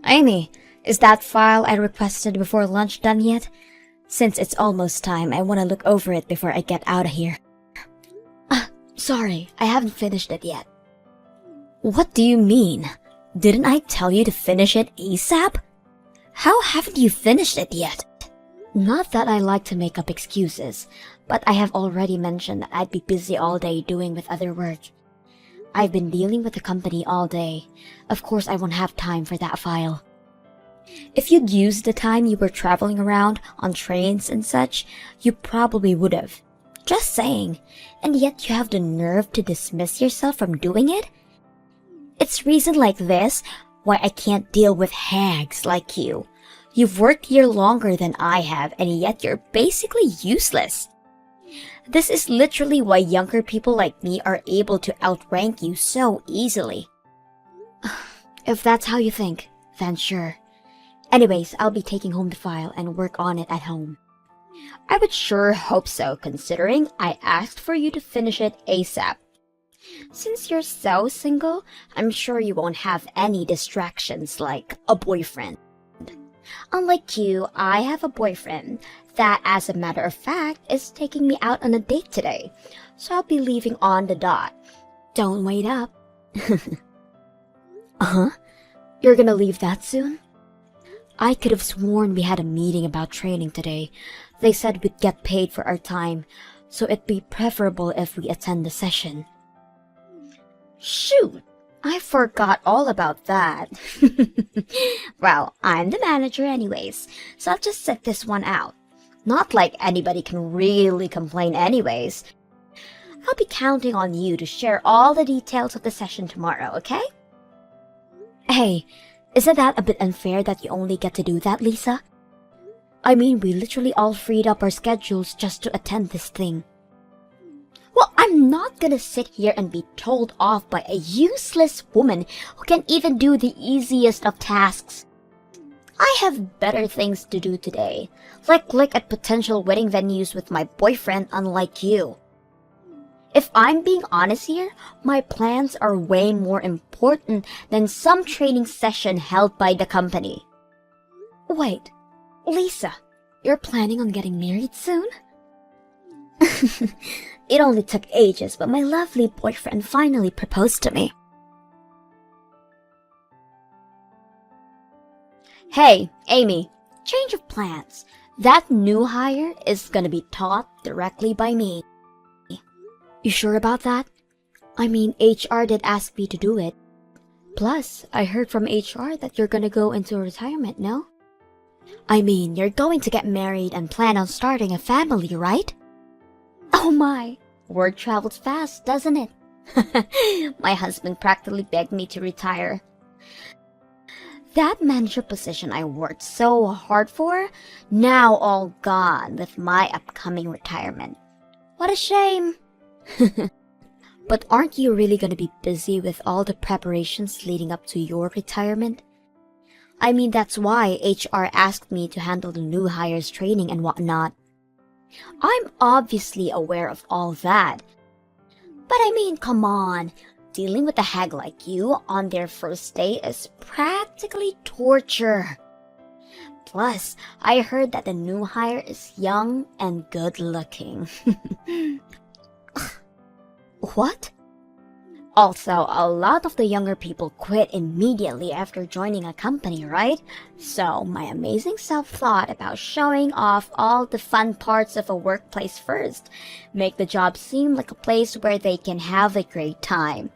Amy, is that file I requested before lunch done yet? Since it's almost time, I want to look over it before I get out of here. Sorry, I haven't finished it yet. What do you mean? Didn't I tell you to finish it ASAP? How haven't you finished it yet? Not that I like to make up excuses, but I have already mentioned that I'd be busy all day doing with other work. I've been dealing with the company all day. Of course I won't have time for that file. If you'd used the time you were traveling around on trains and such, you probably would have. Just saying. And yet you have the nerve to dismiss yourself from doing it? It's reason like this why I can't deal with hags like you. You've worked here longer than I have, and yet you're basically useless. This is literally why younger people like me are able to outrank you so easily. If that's how you think, then sure. Anyways, I'll be taking home the file and work on it at home. I would sure hope so, considering I asked for you to finish it ASAP. Since you're so single, I'm sure you won't have any distractions like a boyfriend. Unlike you, I have a boyfriend that, as a matter of fact, is taking me out on a date today, so I'll be leaving on the dot. Don't wait up. Uh-huh? You're gonna leave that soon? I could have sworn we had a meeting about training today. They said we'd get paid for our time, so it'd be preferable if we attend the session. Shoot! I forgot all about that. Well, I'm the manager anyways, so I'll just sit this one out. Not like anybody can really complain anyways. I'll be counting on you to share all the details of the session tomorrow, okay? Hey, isn't that a bit unfair that you only get to do that, Lisa? I mean, we literally all freed up our schedules just to attend this thing. Well, I'm not gonna sit here and be told off by a useless woman who can't even do the easiest of tasks. I have better things to do today, like look at potential wedding venues with my boyfriend, unlike you. If I'm being honest here, my plans are way more important than some training session held by the company. Wait, Lisa, you're planning on getting married soon? It only took ages, but my lovely boyfriend finally proposed to me. Hey, Amy, change of plans. That new hire is gonna be taught directly by me. You sure about that? I mean, HR did ask me to do it. Plus, I heard from HR that you're gonna go into retirement, no? I mean, you're going to get married and plan on starting a family, right? Oh my, word travels fast, doesn't it? My husband practically begged me to retire. That manager position I worked so hard for, now all gone with my upcoming retirement. What a shame. But aren't you really going to be busy with all the preparations leading up to your retirement? I mean, that's why HR asked me to handle the new hires training and whatnot. I'm obviously aware of all that. But I mean, come on. Dealing with a hag like you on their first day is practically torture. Plus, I heard that the new hire is young and good looking. What? Also, a lot of the younger people quit immediately after joining a company, right? So, my amazing self thought about showing off all the fun parts of a workplace first, make the job seem like a place where they can have a great time.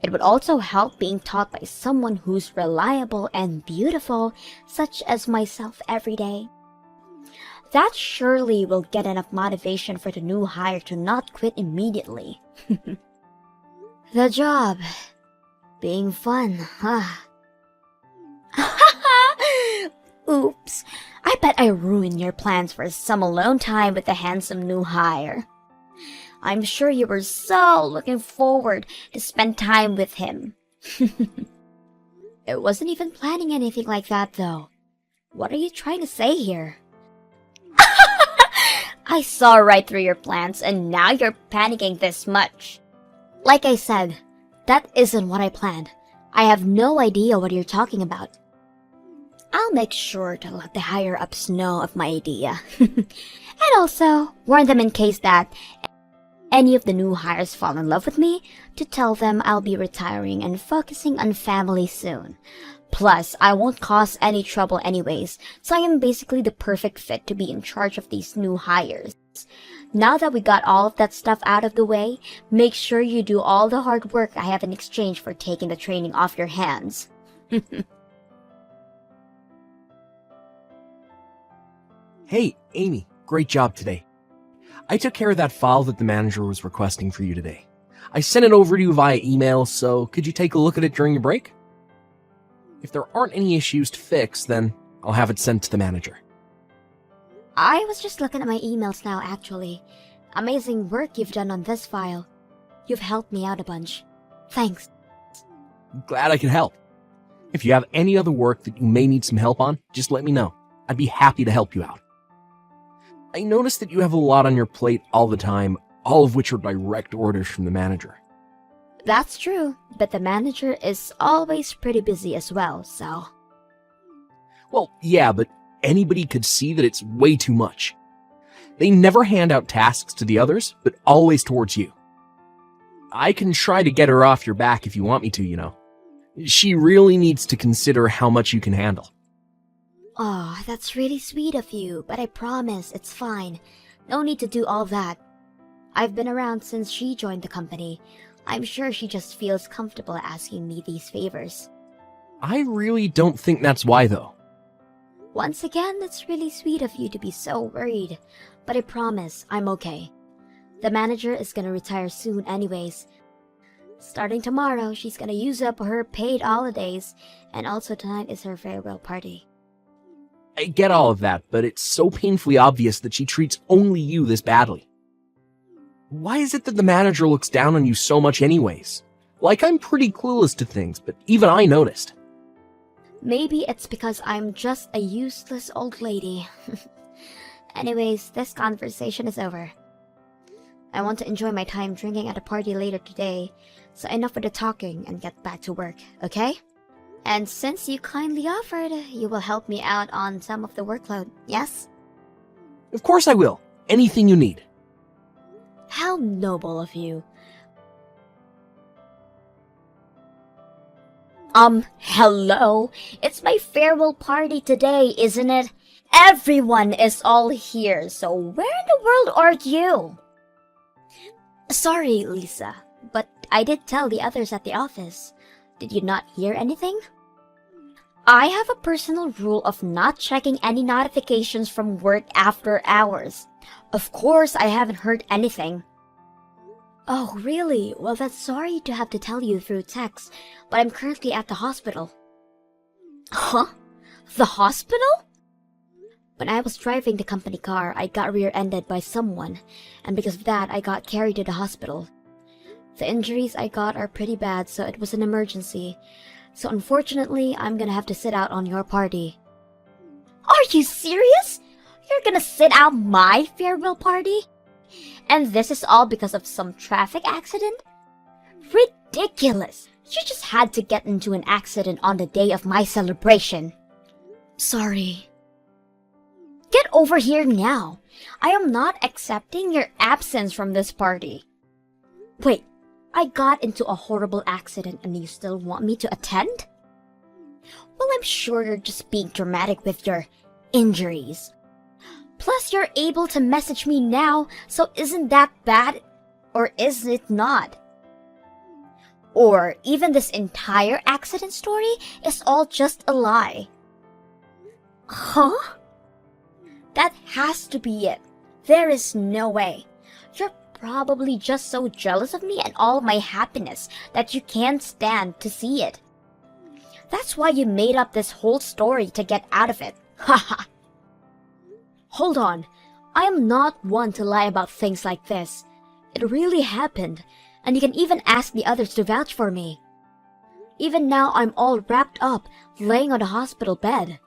It would also help being taught by someone who's reliable and beautiful, such as myself every day. That surely will get enough motivation for the new hire to not quit immediately. The job being fun, huh? Oops, I bet I ruined your plans for some alone time with the handsome new hire. I'm sure you were so looking forward to spend time with him. It wasn't even planning anything like that, though. What are you trying to say here? I saw right through your plans, and now you're panicking this much. Like I said, that isn't what I planned. I have no idea what you're talking about. I'll make sure to let the higher-ups know of my idea. And also, warn them in case that any of the new hires fall in love with me, to tell them I'll be retiring and focusing on family soon. Plus, I won't cause any trouble anyways, so I am basically the perfect fit to be in charge of these new hires. Now that we got all of that stuff out of the way, make sure you do all the hard work I have in exchange for taking the training off your hands. Hey, Amy, great job today. I took care of that file that the manager was requesting for you today. I sent it over to you via email, so could you take a look at it during your break? If there aren't any issues to fix, then I'll have it sent to the manager. I was just looking at my emails now, actually. Amazing work you've done on this file. You've helped me out a bunch. Thanks. Glad I could help. If you have any other work that you may need some help on, just let me know. I'd be happy to help you out. I noticed that you have a lot on your plate all the time, all of which are direct orders from the manager. That's true, but the manager is always pretty busy as well, so... Well, yeah, but anybody could see that it's way too much. They never hand out tasks to the others, but always towards you. I can try to get her off your back if you want me to, you know. She really needs to consider how much you can handle. Oh, that's really sweet of you, but I promise it's fine. No need to do all that. I've been around since she joined the company. I'm sure she just feels comfortable asking me these favors. I really don't think that's why, though. Once again, it's really sweet of you to be so worried, but I promise I'm okay. The manager is gonna retire soon anyways. Starting tomorrow, she's gonna use up her paid holidays, and also tonight is her farewell party. I get all of that, but it's so painfully obvious that she treats only you this badly. Why is it that the manager looks down on you so much anyways? Like, I'm pretty clueless to things, but even I noticed. Maybe it's because I'm just a useless old lady. Anyways, this conversation is over. I want to enjoy my time drinking at a party later today, so enough with the talking and get back to work, okay? And since you kindly offered, you will help me out on some of the workload, yes? Of course I will. Anything you need. How noble of you. Hello? It's my farewell party today, isn't it? Everyone is all here, so where in the world are you? Sorry, Lisa, but I did tell the others at the office. Did you not hear anything? I have a personal rule of not checking any notifications from work after hours. Of course, I haven't heard anything. Oh, really? Well, that's sorry to have to tell you through text, but I'm currently at the hospital. Huh? The hospital? When I was driving the company car, I got rear-ended by someone, and because of that, I got carried to the hospital. The injuries I got are pretty bad, so it was an emergency. So unfortunately, I'm gonna have to sit out on your party. Are you serious? You're gonna sit out my farewell party? And this is all because of some traffic accident? Ridiculous! You just had to get into an accident on the day of my celebration. Sorry. Get over here now. I am not accepting your absence from this party. Wait, I got into a horrible accident and you still want me to attend? Well, I'm sure you're just being dramatic with your injuries. Plus, you're able to message me now, so isn't that bad? Or is it not? Or even this entire accident story is all just a lie. Huh? That has to be it. There is no way. You're probably just so jealous of me and all my happiness that you can't stand to see it. That's why you made up this whole story to get out of it. Haha. Hold on. I am not one to lie about things like this. It really happened, and you can even ask the others to vouch for me. Even now, I'm all wrapped up, laying on the hospital bed.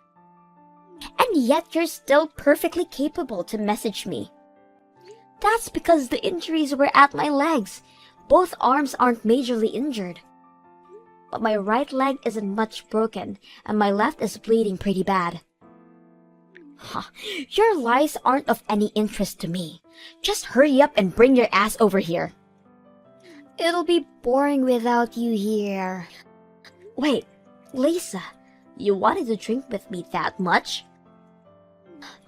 And yet you're still perfectly capable to message me. That's because the injuries were at my legs. Both arms aren't majorly injured. but my right leg isn't much broken, and my left is bleeding pretty bad. Huh. Your lies aren't of any interest to me. Just hurry up and bring your ass over here. It'll be boring without you here. Wait, Lisa, you wanted to drink with me that much?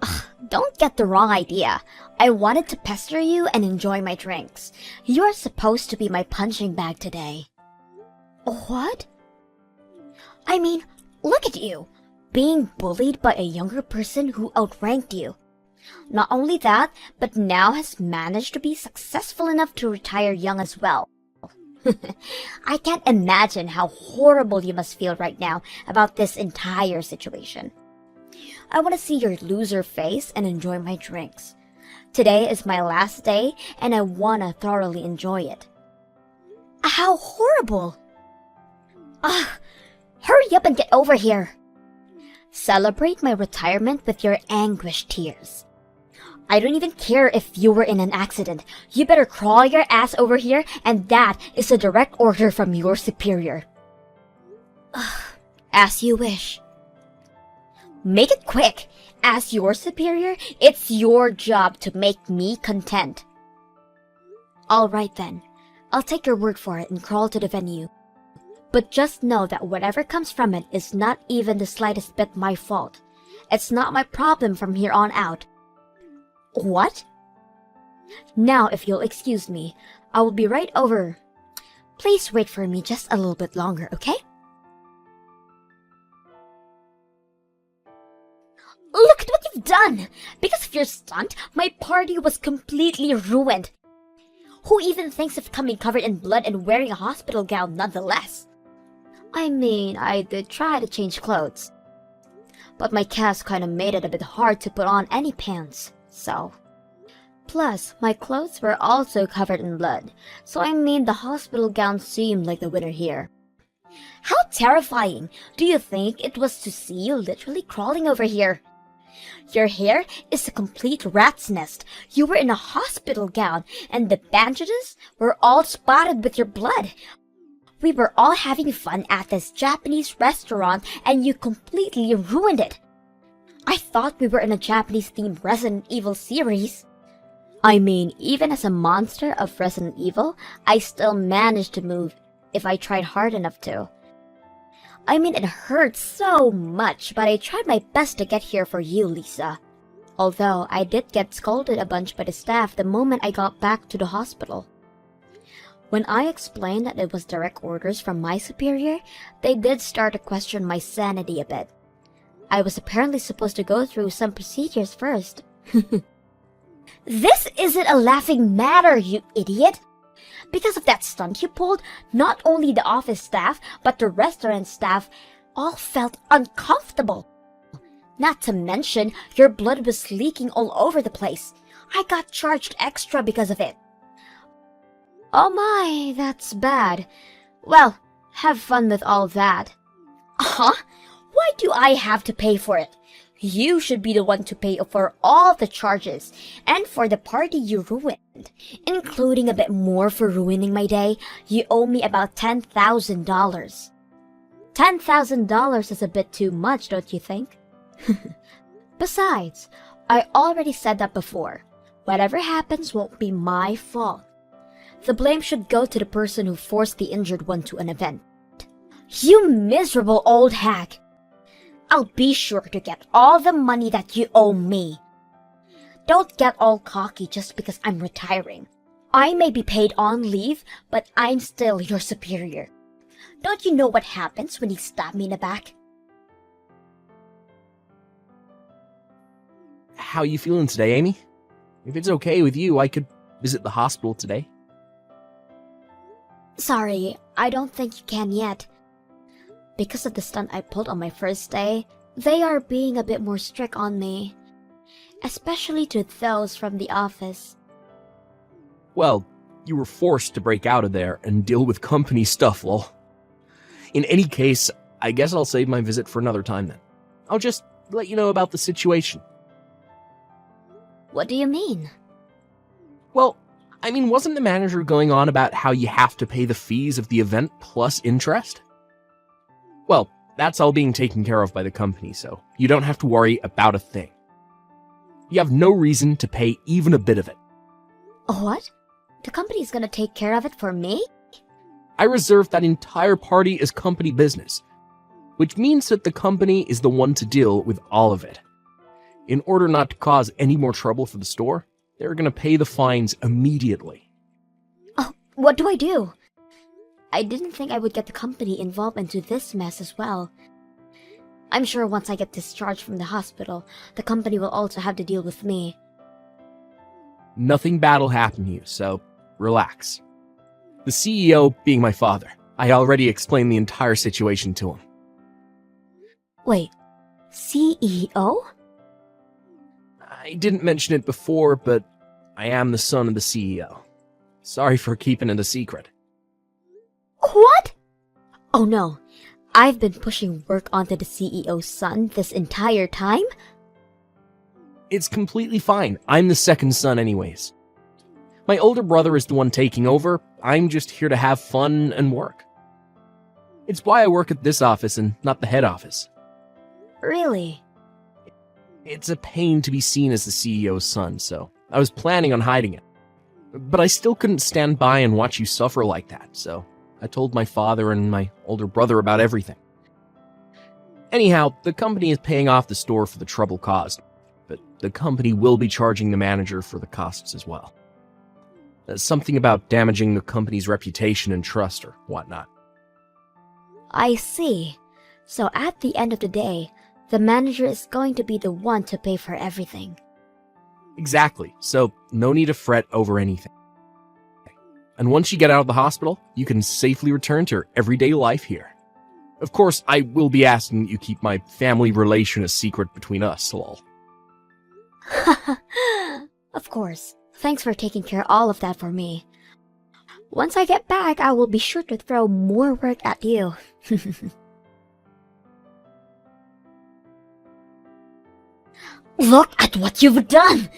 Ugh, don't get the wrong idea. I wanted to pester you and enjoy my drinks. You're supposed to be my punching bag today. What? I mean, look at you, being bullied by a younger person who outranked you. Not only that, but now has managed to be successful enough to retire young as well. I can't imagine how horrible you must feel right now about this entire situation. I want to see your loser face and enjoy my drinks. Today is my last day and I want to thoroughly enjoy it. How horrible! Hurry up and get over here. Celebrate my retirement with your anguished tears. I don't even care if you were in an accident. You better crawl your ass over here, and that is a direct order from your superior. As you wish. Make it quick. As your superior, it's your job to make me content. All right then. I'll take your word for it and crawl to the venue. But just know that whatever comes from it is not even the slightest bit my fault. It's not my problem from here on out. What? Now, if you'll excuse me, I will be right over. Please wait for me just a little bit longer, okay? Look at what you've done! Because of your stunt, my party was completely ruined. Who even thinks of coming covered in blood and wearing a hospital gown nonetheless? I mean, I did try to change clothes. But my cast kinda made it a bit hard to put on any pants, so... Plus, my clothes were also covered in blood, so I mean the hospital gown seemed like the winner here. How terrifying! Do you think it was to see you literally crawling over here? Your hair is a complete rat's nest. You were in a hospital gown, and the bandages were all spotted with your blood. We were all having fun at this Japanese restaurant, and you completely ruined it. I thought we were in a Japanese-themed Resident Evil series. I mean, even as a monster of Resident Evil, I still managed to move if I tried hard enough to. I mean, it hurts so much, but I tried my best to get here for you, Lisa. Although, I did get scolded a bunch by the staff the moment I got back to the hospital. When I explained that it was direct orders from my superior, they did start to question my sanity a bit. I was apparently supposed to go through some procedures first. This isn't a laughing matter, you idiot! Because of that stunt you pulled, not only the office staff, but the restaurant staff all felt uncomfortable. Not to mention, your blood was leaking all over the place. I got charged extra because of it. Oh my, that's bad. Well, have fun with all that. Huh? Why do I have to pay for it? You should be the one to pay for all the charges, and for the party you ruined, including a bit more for ruining my day. You owe me about $10,000. $10,000 is a bit too much, don't you think? Besides, I already said that before. Whatever happens won't be my fault. The blame should go to the person who forced the injured one to an event. You miserable old hag! I'll be sure to get all the money that you owe me. Don't get all cocky just because I'm retiring. I may be paid on leave, but I'm still your superior. Don't you know what happens when you stab me in the back? How you feeling today, Amy? If it's okay with you, I could visit the hospital today. Sorry, I don't think you can yet. Because of the stunt I pulled on my first day, they are being a bit more strict on me. Especially to those from the office. Well, you were forced to break out of there and deal with company stuff, lol. In any case, I guess I'll save my visit for another time then. I'll just let you know about the situation. What do you mean? Well, I mean, wasn't the manager going on about how you have to pay the fees of the event plus interest? Well, that's all being taken care of by the company, so you don't have to worry about a thing. You have no reason to pay even a bit of it. What? The company's gonna take care of it for me? I reserved that entire party as company business, which means that the company is the one to deal with all of it. In order not to cause any more trouble for the store, they're gonna pay the fines immediately. Oh, what do I do? I didn't think I would get the company involved into this mess as well. I'm sure once I get discharged from the hospital, the company will also have to deal with me. Nothing bad will happen to you, so relax. The CEO being my father, I already explained the entire situation to him. Wait, CEO? I didn't mention it before, but I am the son of the CEO. Sorry for keeping it a secret. What? Oh no, I've been pushing work onto the CEO's son this entire time? It's completely fine. I'm the second son anyways. My older brother is the one taking over. I'm just here to have fun and work. It's why I work at this office and not the head office. Really? It's a pain to be seen as the CEO's son, so I was planning on hiding it. But I still couldn't stand by and watch you suffer like that, so I told my father and my older brother about everything. Anyhow, the company is paying off the store for the trouble caused, but the company will be charging the manager for the costs as well. Something about damaging the company's reputation and trust or whatnot. I see. So at the end of the day, the manager is going to be the one to pay for everything. Exactly, so no need to fret over anything. And once you get out of the hospital, you can safely return to your everyday life here. Of course, I will be asking that you keep my family relation a secret between us, lol. Of course. Thanks for taking care of all of that for me. Once I get back, I will be sure to throw more work at you. Look at what you've done!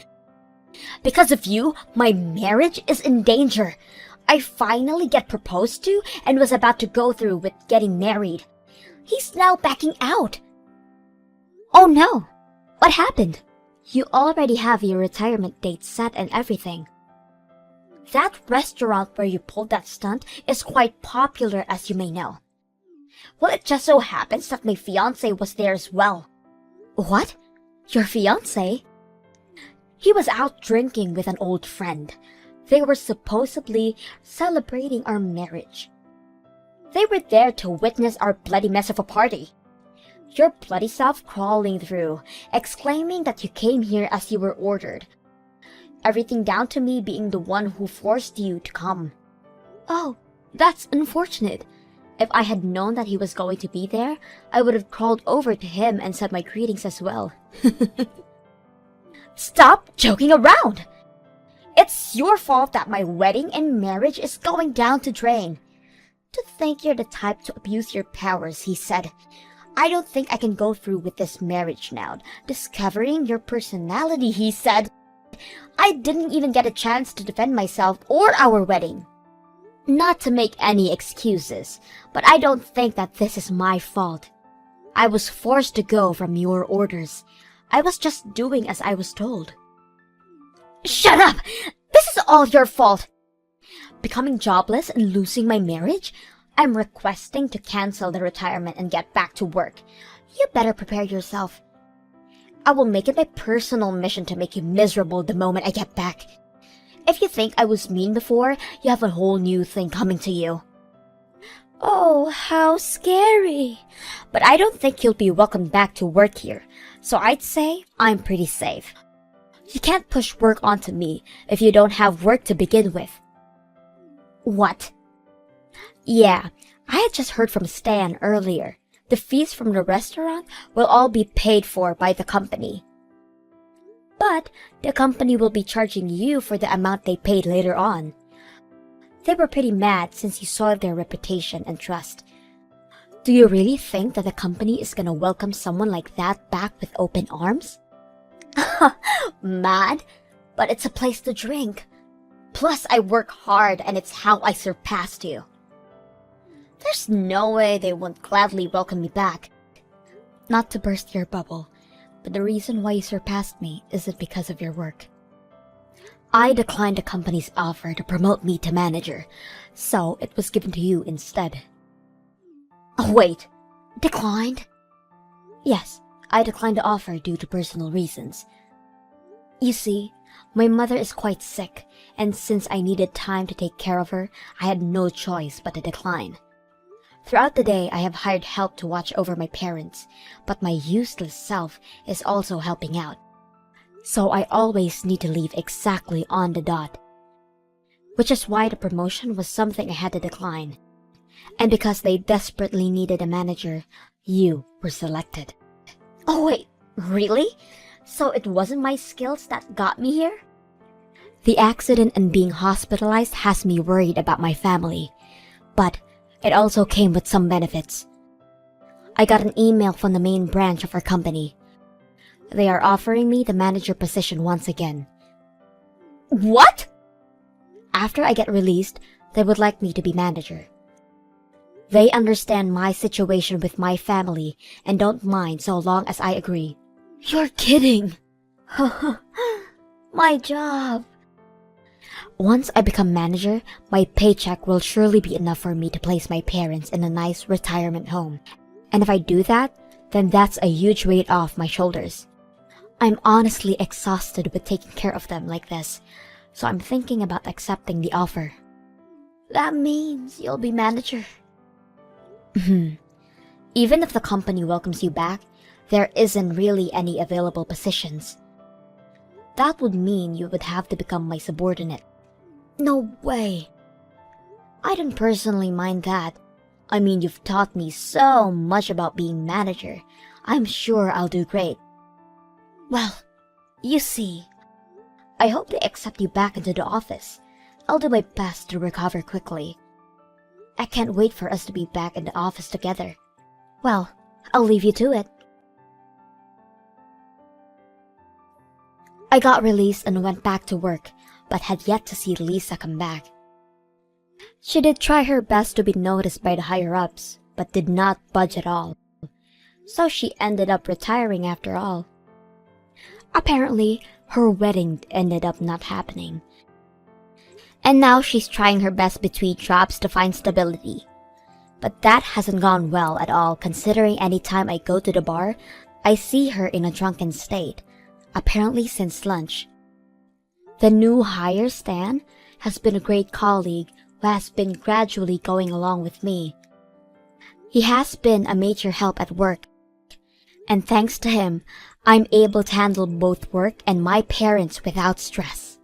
Because of you, my marriage is in danger. I finally get proposed to and was about to go through with getting married. He's now backing out. Oh no! What happened? You already have your retirement date set and everything. That restaurant where you pulled that stunt is quite popular, as you may know. Well, it just so happens that my fiancé was there as well. What? Your fiancé? He was out drinking with an old friend. They were supposedly celebrating our marriage. They were there to witness our bloody mess of a party. Your bloody self crawling through, exclaiming that you came here as you were ordered. Everything down to me being the one who forced you to come. Oh, that's unfortunate. If I had known that he was going to be there, I would have crawled over to him and said my greetings as well. Stop joking around! It's your fault that my wedding and marriage is going down the drain. To think you're the type to abuse your powers, he said. I don't think I can go through with this marriage now. Discovering your personality, he said. I didn't even get a chance to defend myself or our wedding. Not to make any excuses, but I don't think that this is my fault. I was forced to go from your orders. I was just doing as I was told. Shut up! This is all your fault! Becoming jobless and losing my marriage? I'm requesting to cancel the retirement and get back to work. You better prepare yourself. I will make it my personal mission to make you miserable the moment I get back. If you think I was mean before, you have a whole new thing coming to you. Oh, how scary. But I don't think you'll be welcomed back to work here, so I'd say I'm pretty safe. You can't push work onto me if you don't have work to begin with. What? Yeah, I had just heard from Stan earlier. The fees from the restaurant will all be paid for by the company. But the company will be charging you for the amount they paid later on. They were pretty mad since you soiled their reputation and trust. Do you really think that the company is gonna welcome someone like that back with open arms? Mad? But it's a place to drink. Plus, I work hard and it's how I surpassed you. There's no way they won't gladly welcome me back. Not to burst your bubble, but the reason why you surpassed me isn't because of your work. I declined the company's offer to promote me to manager, so it was given to you instead. Oh wait, declined? Yes, I declined the offer due to personal reasons. You see, my mother is quite sick, and since I needed time to take care of her, I had no choice but to decline. Throughout the day, I have hired help to watch over my parents, but my useless self is also helping out. So I always need to leave exactly on the dot. Which is why the promotion was something I had to decline. And because they desperately needed a manager, you were selected. Oh wait, really? So it wasn't my skills that got me here? The accident and being hospitalized has me worried about my family, but it also came with some benefits. I got an email from the main branch of our company. They are offering me the manager position once again. What? After I get released, they would like me to be manager. They understand my situation with my family and don't mind so long as I agree. You're kidding. My job. Once I become manager, my paycheck will surely be enough for me to place my parents in a nice retirement home. And if I do that, then that's a huge weight off my shoulders. I'm honestly exhausted with taking care of them like this, so I'm thinking about accepting the offer. That means you'll be manager. Even if the company welcomes you back, there isn't really any available positions. That would mean you would have to become my subordinate. No way. I don't personally mind that. I mean, you've taught me so much about being manager. I'm sure I'll do great. Well, you see, I hope they accept you back into the office. I'll do my best to recover quickly. I can't wait for us to be back in the office together. Well, I'll leave you to it. I got released and went back to work, but had yet to see Lisa come back. She did try her best to be noticed by the higher-ups, but did not budge at all. So she ended up retiring after all. Apparently, her wedding ended up not happening. And now she's trying her best between jobs to find stability. But that hasn't gone well at all, considering any time I go to the bar, I see her in a drunken state, apparently since lunch. The new hire, Stan, has been a great colleague who has been gradually going along with me. He has been a major help at work, and thanks to him, I'm able to handle both work and my parents without stress.